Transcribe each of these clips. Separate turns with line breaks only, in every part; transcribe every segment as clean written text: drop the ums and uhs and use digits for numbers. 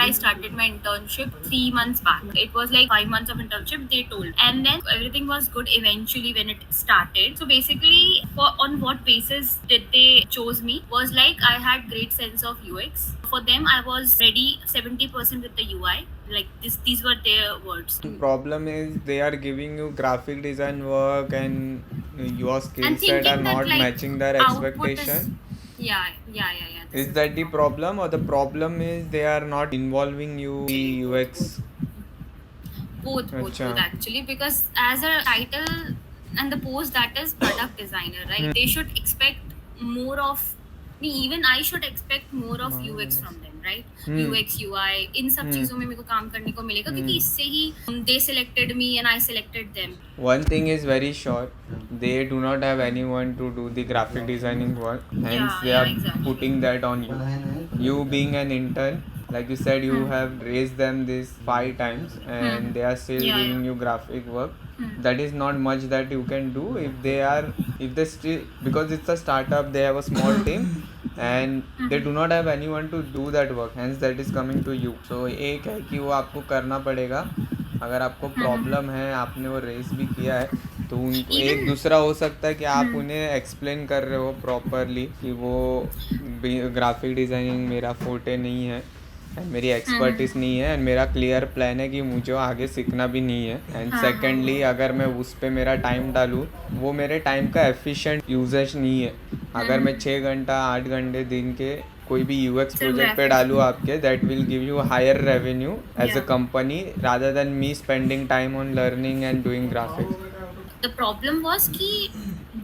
I started my internship 3 months back. It was like 5 months of internship, they told. And then everything was good eventually when it started. So basically, on what basis did they chose me was like I had great sense of UX. For them, I was ready 70% with the UI. Like these were their words.
Problem is they are giving you graphic design work and your skill
And
set are
thinking that
not
like
matching their
output is,
expectation.
yeah, this
Is
is the
that the
problem.
problem, or the problem is they are not involving you the
Actually,
UX?
both
अच्छा.
actually, because as a title and the post, that is product designer, right? They should expect more of me. Even I should expect more of UX from them, right?
Hmm.
UX UI इन सब
Hmm.
चीजों में मेरे को काम करने को मिलेगा, क्योंकि
Hmm.
इससे ही they selected me and I selected them.
One thing is very sure, they do not have anyone to do the graphic designing work, hence they
Yeah,
are
exactly.
putting that on you. You being an intern, like you said, you have raised them this 5 times and they are still
Yeah.
giving you graphic work. That is not much that you can do if they are, if they still, because it's a startup, they have a small team and they do not have anyone to do that work, hence that is coming to you. So एक है कि वो आपको करना पड़ेगा. अगर आपको problem है, आपने वो रेस भी किया है, तो उनको एक
Even
दूसरा हो सकता है कि आप उन्हें एक्सप्लेन कर रहे हो प्रॉपरली कि वो ग्राफिक डिज़ाइनिंग मेरा फोटे नहीं है एंड मेरी एक्सपर्टीज नहीं है एंड मेरा क्लियर प्लान है कि मुझे आगे सीखना भी नहीं है. एंड सेकेंडली अगर मैं उस पर मेरा टाइम डालूँ, वो मेरे टाइम का एफिशिएंट यूजेज नहीं है. अगर मैं 6 घंटा 8 घंटे दिन के कोई भी यूएक्स
some
प्रोजेक्ट पे
graphics.
डालूँ आपके, that will give you higher revenue as a
Yeah.
Company rather than me spending time on learning and doing graphics.
The problem was कि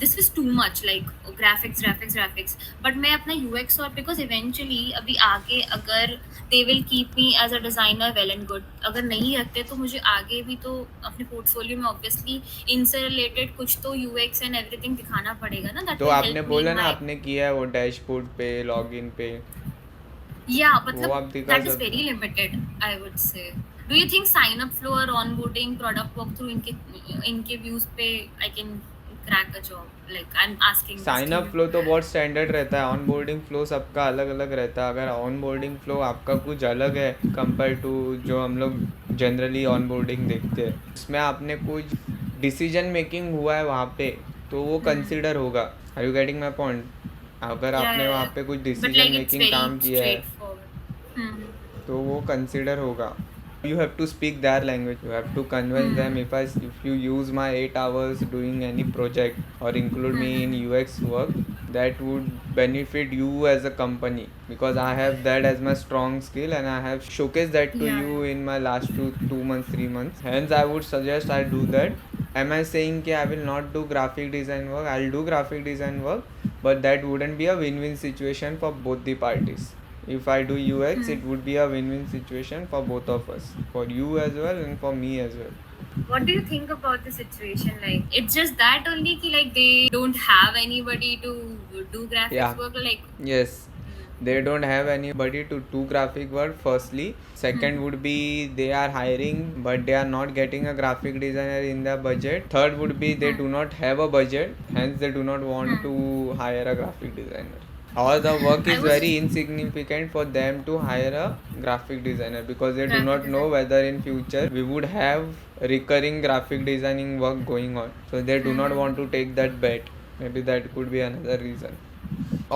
this was too much, like graphics, but मैं अपना UX और because eventually अभी आगे अगर they will keep me as a designer well and good, अगर नहीं रखते तो मुझे आगे भी तो अपने portfolio में obviously इनसे related कुछ तो UX and everything दिखाना पड़ेगा ना, that
तो
will
आपने
help me
बोला
in
ना
my.
आपने किया है वो डैशबोर्ड पे लॉगिन पे,
Yeah,
वो
मतलब
आप दिखा
that is
सकते
very
हो.
limited, I would say. Do you think sign up flow or onboarding product walkthrough इनके views पे I can crack a job? Like I'm asking this
sign
to
up
you.
Flow तो बहुत standard रहता है, on boarding flow सबका अलग अलग रहता है. अगर ऑन बोर्डिंग फ्लो आपका कुछ अलग है कंपेयर टू जो हम लोग जनरली ऑन बोर्डिंग देखते हैं, उसमें आपने कुछ डिसीजन मेकिंग हुआ है वहाँ पे, तो वो कंसिडर होगा. Are you getting my point? अगर आपने वहाँ
Yeah.
पे कुछ
But
decision
like it's
making
very
काम किया है,
straightforward. Hmm.
तो वो कंसिडर होगा. You have to speak their language. You have to convince them. If you use my 8 hours doing any project or include me in UX work, that would benefit you as a company, because I have that as my strong skill and I have showcased that to
Yeah.
you in my last 2 months 3 months. Hence I would suggest I do that. Am I saying कि I will not do graphic design work? I'll do graphic design work, but that wouldn't be a win-win situation for both the parties. If I do UX, it would be a win-win situation for both of us, for you as well and for me as well.
What do you think about the situation? Like it's just that only ki like they don't have anybody to do graphics
Yeah,
work, like.
yes. They don't have anybody to do graphic work, firstly. Second would be they are hiring, but they are not getting a graphic designer in their budget. Third would be they do not have a budget, hence they do not want to hire a graphic designer. Or the work
I
is
was
very insignificant for them to hire a graphic designer, because they do
graphic
not know
design.
whether in future we would have recurring graphic designing work going on, so they do not want to take that bet. Maybe that could be another reason.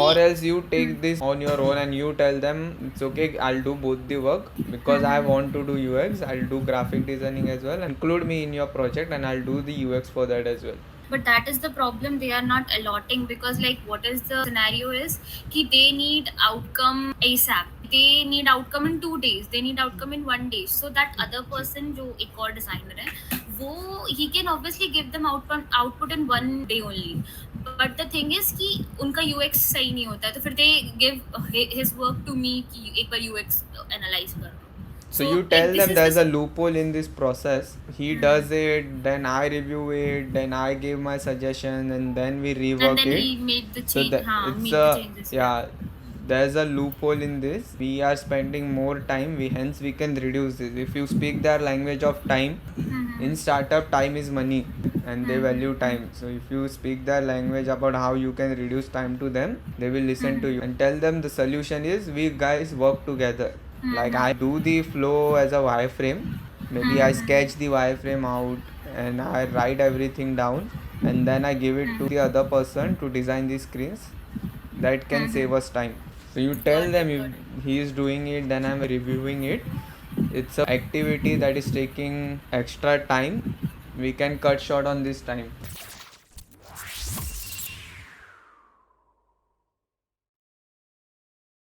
Or else you take this on your own and you tell them it's okay, I'll do both the work because I want to do UX, I'll do graphic designing as well, include me in your project and I'll do the UX for that as well.
But that is the problem, they are not allotting, because like what is the scenario is कि they need outcome ASAP, they need outcome in 2 days, they need outcome in 1 day, so that other person जो एक और designer है वो he can obviously give them output in 1 day only. But the thing is कि उनका UX सही नहीं होता है, तो फिर they give his work to me कि एक बार UX analyze कर दो.
So
So
you
like
tell
this
them
is
there's a
the.
loophole in this process. He does it, then I review it, then I give my suggestion, and then we
And
rework
then
it.
he made the
So
change,
that it's
made the
a,
changes, yeah.
yeah, there's a loophole in this. We are spending more time. Hence we can reduce this. If you speak their language of time, in startup time is money, and they value time. So if you speak their language about how you can reduce time to them, they will listen to you and tell them the solution is we guys work together. Like I do the flow as a wireframe. Maybe I sketch the wireframe out and I write everything down, and then I give it to the other person to design the screens. That can save us time. So you tell
Got
them
it,
if
got it.
he is doing it, then I'm reviewing it. It's a activity that is taking extra time. We can cut short on this time.